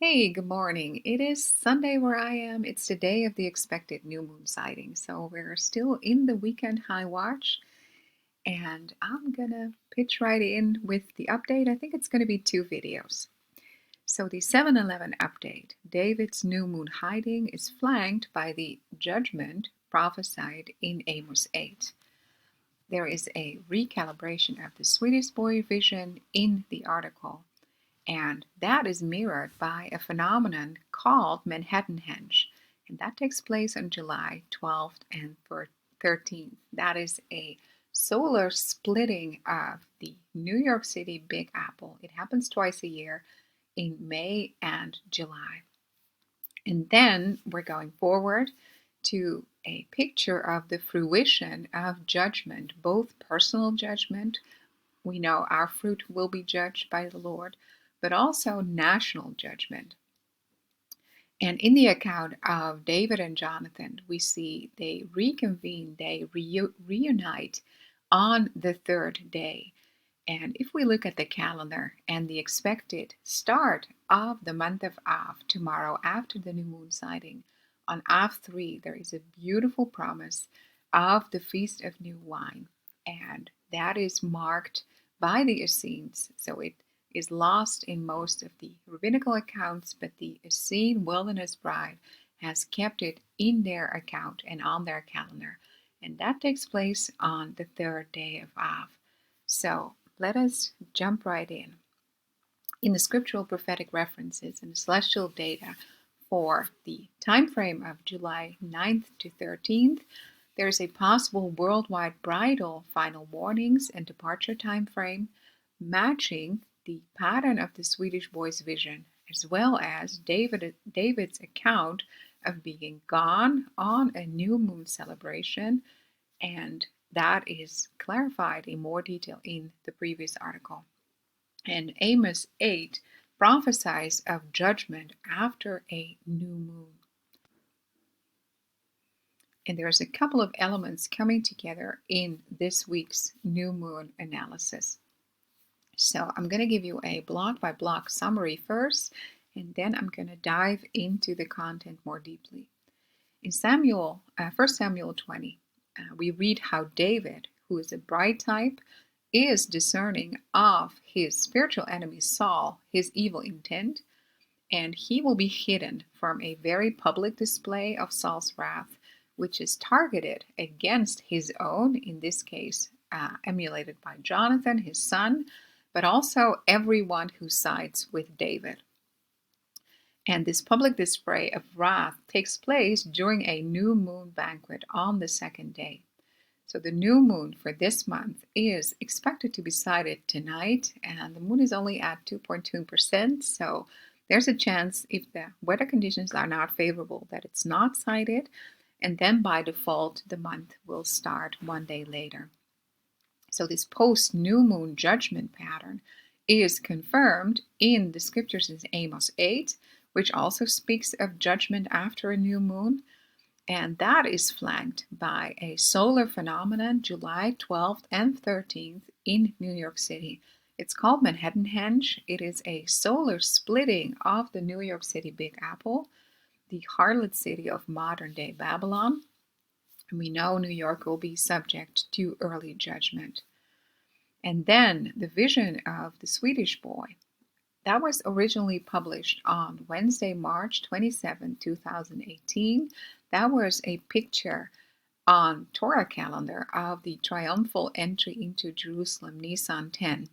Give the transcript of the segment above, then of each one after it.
Hey, good morning. It is Sunday where I am. It's the day of the expected new moon sighting. So we're still in the weekend high watch, and I'm gonna pitch right in with the update. I think it's gonna be two videos. So the 7-11 update, David's new moon hiding is flanked by the judgment prophesied in Amos 8. There is a recalibration of the Swedish boy vision in the article. And that is mirrored by a phenomenon called Manhattanhenge. And that takes place on July 12th and 13th. That is a solar splitting of the New York City Big Apple. It happens twice a year in May and July. And then we're going forward to a picture of the fruition of judgment, both personal judgment. We know our fruit will be judged by the Lord, but also national judgment. And in the account of David and Jonathan, we see they reconvene, they reunite on the third day. And if we look at the calendar and the expected start of the month of Av tomorrow after the new moon sighting, on Av 3, there is a beautiful promise of the Feast of New Wine. And that is marked by the Essenes. So it is lost in most of the rabbinical accounts, but the Essene Wilderness Bride has kept it in their account and on their calendar. And that takes place on the third day of Av. So let us jump right in. In the scriptural prophetic references and the celestial data for the time frame of July 9th to 13th, there is a possible worldwide bridal final warnings and departure time frame matching the pattern of the Swedish boy's vision, as well as David's account of being gone on a new moon celebration, and that is clarified in more detail in the previous article. And Amos 8 prophesies of judgment after a new moon. And there's a couple of elements coming together in this week's new moon analysis. So I'm going to give you a block by block summary first, and then I'm going to dive into the content more deeply. In 1 Samuel 20, we read how David, who is a bride type, is discerning of his spiritual enemy Saul, his evil intent, and he will be hidden from a very public display of Saul's wrath, which is targeted against his own, in this case, emulated by Jonathan, his son, but also everyone who sides with David. And this public display of wrath takes place during a new moon banquet on the second day. So the new moon for this month is expected to be sighted tonight, and the moon is only at 2.2%. So there's a chance, if the weather conditions are not favorable, that it's not sighted. And then by default, the month will start one day later. So this post-new moon judgment pattern is confirmed in the scriptures in Amos 8, which also speaks of judgment after a new moon. And that is flanked by a solar phenomenon July 12th and 13th in New York City. It's called Manhattanhenge. It is a solar splitting of the New York City Big Apple, the harlot city of modern-day Babylon. And we know New York will be subject to early judgment. And then the vision of the Swedish boy. That was originally published on Wednesday, March 27, 2018. That was a picture on Torah calendar of the triumphal entry into Jerusalem, Nisan 10.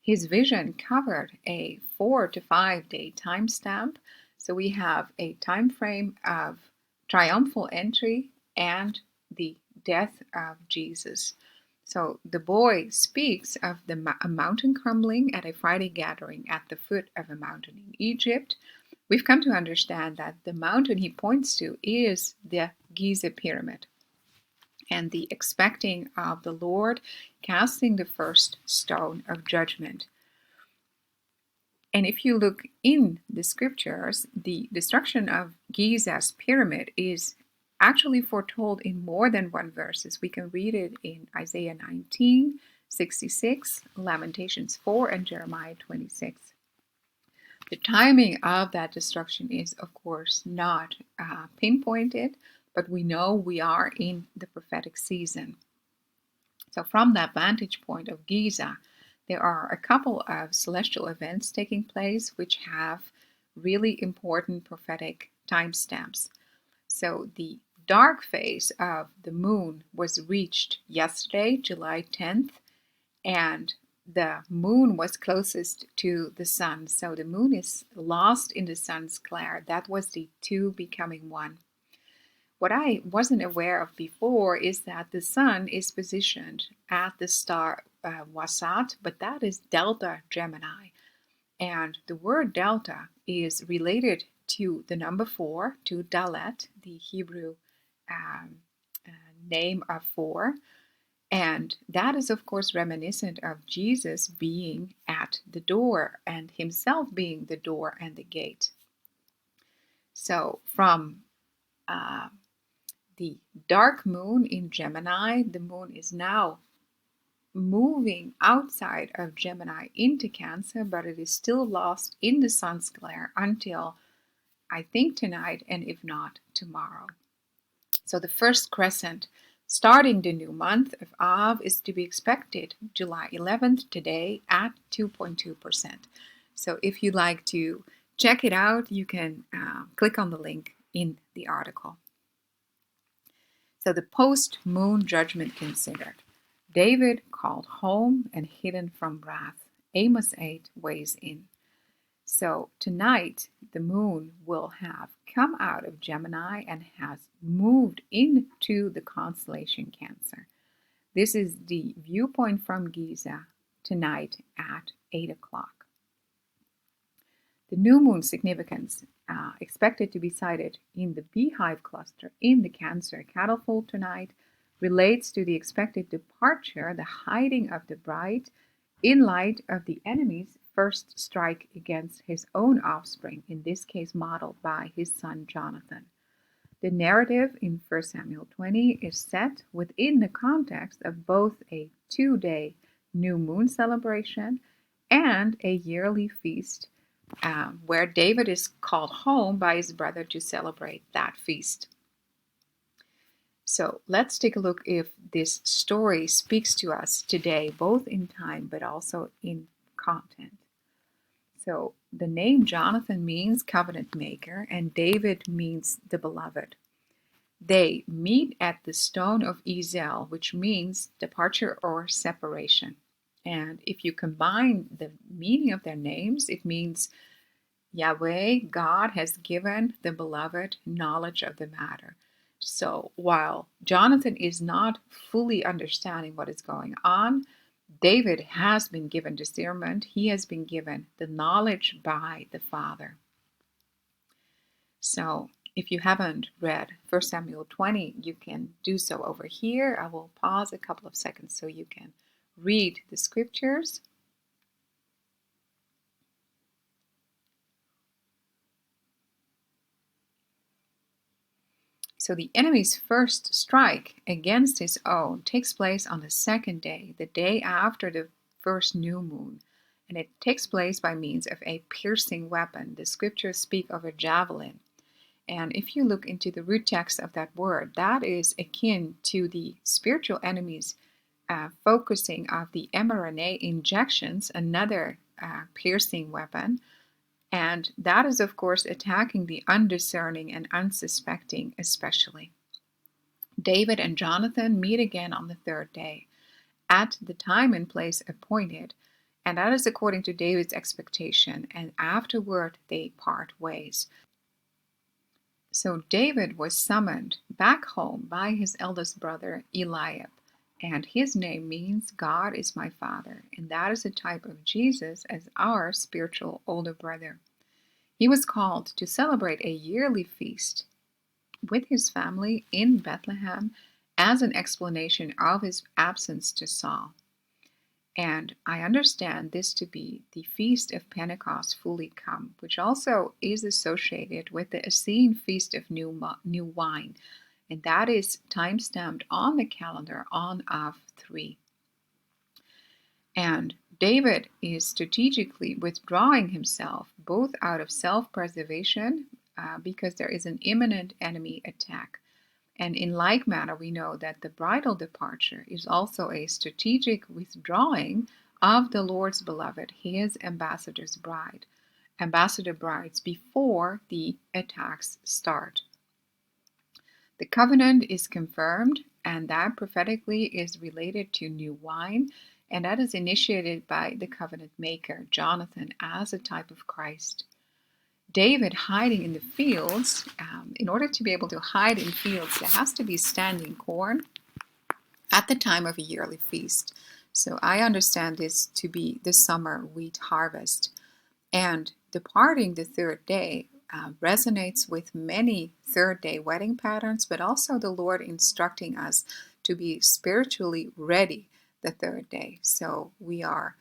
His vision covered a 4 to 5 day timestamp. So we have a time frame of triumphal entry and the death of Jesus. So the boy speaks of a mountain crumbling at a Friday gathering at the foot of a mountain in Egypt. We've come to understand that the mountain he points to is the Giza pyramid, and the expecting of the Lord casting the first stone of judgment. And if you look in the scriptures, the destruction of Giza's pyramid is actually foretold in more than one verses. We can read it in Isaiah 19, 66, Lamentations 4, and Jeremiah 26. The timing of that destruction is, of course, not pinpointed, but we know we are in the prophetic season. So from that vantage point of Giza, there are a couple of celestial events taking place which have really important prophetic timestamps. So the dark phase of the moon was reached yesterday, July 10th, and the moon was closest to the sun. So the moon is lost in the sun's glare. That was the two becoming one. What I wasn't aware of before is that the sun is positioned at the star Wasat, but that is Delta Gemini. And the word delta is related to the number 4, to Dalet, the Hebrew um, name of 4. And that is, of course, reminiscent of Jesus being at the door and himself being the door and the gate. So from the dark moon in Gemini, the moon is now moving outside of Gemini into Cancer, but it is still lost in the sun's glare until, I think, tonight, and if not, tomorrow. So the first crescent starting the new month of Av is to be expected July 11th, today, at 2.2%. So if you'd like to check it out, you can click on the link in the article. So the post-moon judgment considered. David called home and hidden from wrath. Amos 8 weighs in. So tonight, the moon will have come out of Gemini and has moved into the constellation Cancer. This is the viewpoint from Giza tonight at 8 o'clock. The new moon significance expected to be sighted in the Beehive cluster in the Cancer catapult tonight relates to the expected departure, the hiding of the bride in light of the enemy's first strike against his own offspring, in this case modeled by his son Jonathan. The narrative in 1 Samuel 20 is set within the context of both a 2-day new moon celebration and a yearly feast where David is called home by his brother to celebrate that feast. So let's take a look if this story speaks to us today, both in time but also in content. So the name Jonathan means covenant maker, and David means the beloved. They meet at the stone of Ezel, which means departure or separation. And if you combine the meaning of their names, it means Yahweh, God, has given the beloved knowledge of the matter. So while Jonathan is not fully understanding what is going on, David has been given discernment. He has been given the knowledge by the Father. So if you haven't read 1 Samuel 20, you can do so over here. I will pause a couple of seconds so you can read the scriptures. So the enemy's first strike against his own takes place on the second day, the day after the first new moon. And it takes place by means of a piercing weapon. The scriptures speak of a javelin. And if you look into the root text of that word, that is akin to the spiritual enemy's focusing of the mRNA injections, another piercing weapon. And that is, of course, attacking the undiscerning and unsuspecting especially. David and Jonathan meet again on the third day at the time and place appointed, and that is according to David's expectation, and afterward they part ways. So David was summoned back home by his eldest brother Eliab, and his name means God is my Father, and that is a type of Jesus as our spiritual older brother. He was called to celebrate a yearly feast with his family in Bethlehem as an explanation of his absence to Saul. And I understand this to be the Feast of Pentecost fully come, which also is associated with the Essene Feast of New Wine. And that is time-stamped on the calendar on Av 3. And David is strategically withdrawing himself both out of self-preservation because there is an imminent enemy attack. And in like manner, we know that the bridal departure is also a strategic withdrawing of the Lord's beloved, his ambassador's bride, ambassador brides, before the attacks start. The covenant is confirmed, and that prophetically is related to new wine, and that is initiated by the covenant maker, Jonathan, as a type of Christ. David hiding in the fields, in order to be able to hide in fields, there has to be standing corn at the time of a yearly feast. So I understand this to be the summer wheat harvest. And departing the third day resonates with many third day wedding patterns, but also the Lord instructing us to be spiritually ready the third day. So we are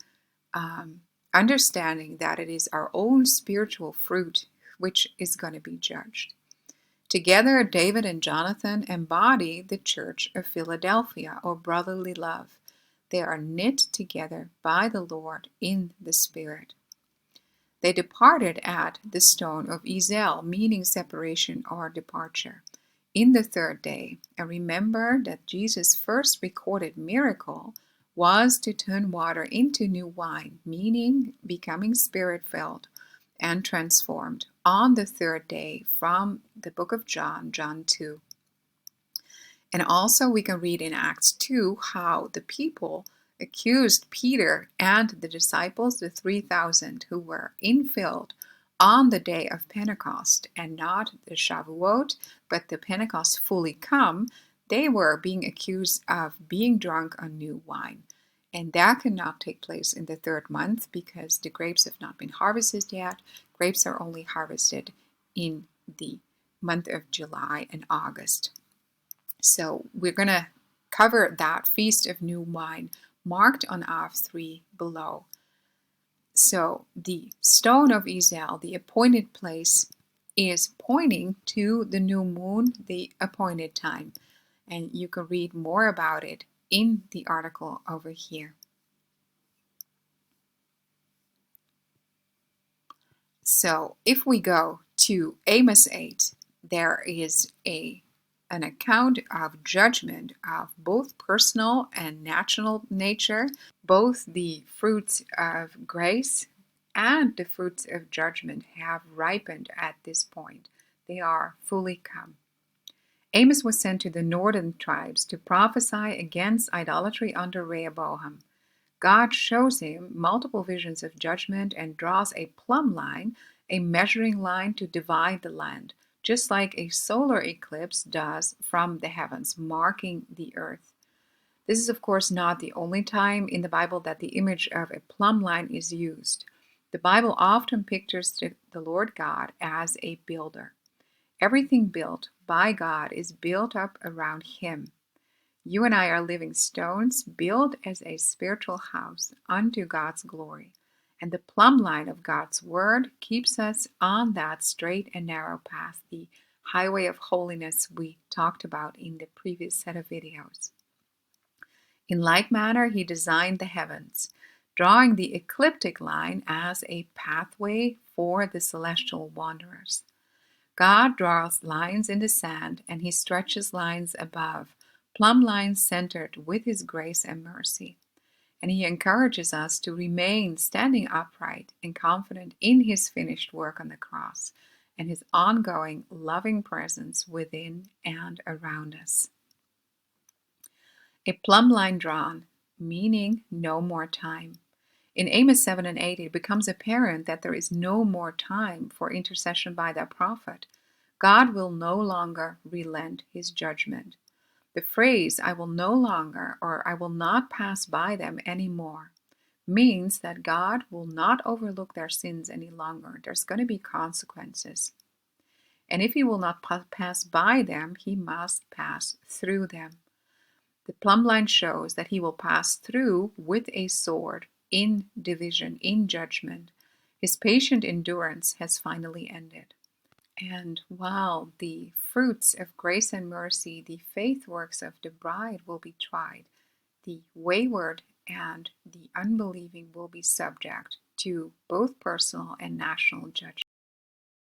understanding that it is our own spiritual fruit which is going to be judged. Together, David and Jonathan embody the Church of Philadelphia, or brotherly love. They are knit together by the Lord in the Spirit. They departed at the stone of Ezel, meaning separation or departure, in the third day. And remember that Jesus' first recorded miracle was to turn water into new wine, meaning becoming spirit-filled and transformed on the third day, from the book of John, John 2. And also we can read in Acts 2 how the people accused Peter and the disciples, the 3,000 who were infilled on the day of Pentecost, and not the Shavuot, but the Pentecost fully come. They were being accused of being drunk on new wine. And that cannot take place in the third month because the grapes have not been harvested yet. Grapes are only harvested in the month of July and August. So we're going to cover that Feast of New Wine marked on Av3 below. So the stone of Ezel, the appointed place, is pointing to the new moon, the appointed time. And you can read more about it in the article over here. So if we go to Amos 8, there is an account of judgment of both personal and national nature, both the fruits of grace and the fruits of judgment have ripened at this point. They are fully come. Amos was sent to the northern tribes to prophesy against idolatry under Rehoboam. God shows him multiple visions of judgment and draws a plumb line, a measuring line to divide the land, just like a solar eclipse does from the heavens, marking the earth. This is, of course, not the only time in the Bible that the image of a plumb line is used. The Bible often pictures the Lord God as a builder. Everything built by God is built up around Him. You and I are living stones built as a spiritual house unto God's glory. And the plumb line of God's word keeps us on that straight and narrow path, the highway of holiness we talked about in the previous set of videos. In like manner, He designed the heavens, drawing the ecliptic line as a pathway for the celestial wanderers. God draws lines in the sand, and He stretches lines above, plumb lines centered with His grace and mercy. And He encourages us to remain standing upright and confident in His finished work on the cross and His ongoing loving presence within and around us. A plumb line drawn, meaning no more time. In Amos 7 and 8, it becomes apparent that there is no more time for intercession by the prophet. God will no longer relent His judgment. The phrase, I will no longer, or I will not pass by them anymore, means that God will not overlook their sins any longer. There's going to be consequences. And if He will not pass by them, He must pass through them. The plumb line shows that He will pass through with a sword, in division, in judgment. His patient endurance has finally ended. And while the fruits of grace and mercy, the faith works of the bride will be tried, the wayward and the unbelieving will be subject to both personal and national judgment.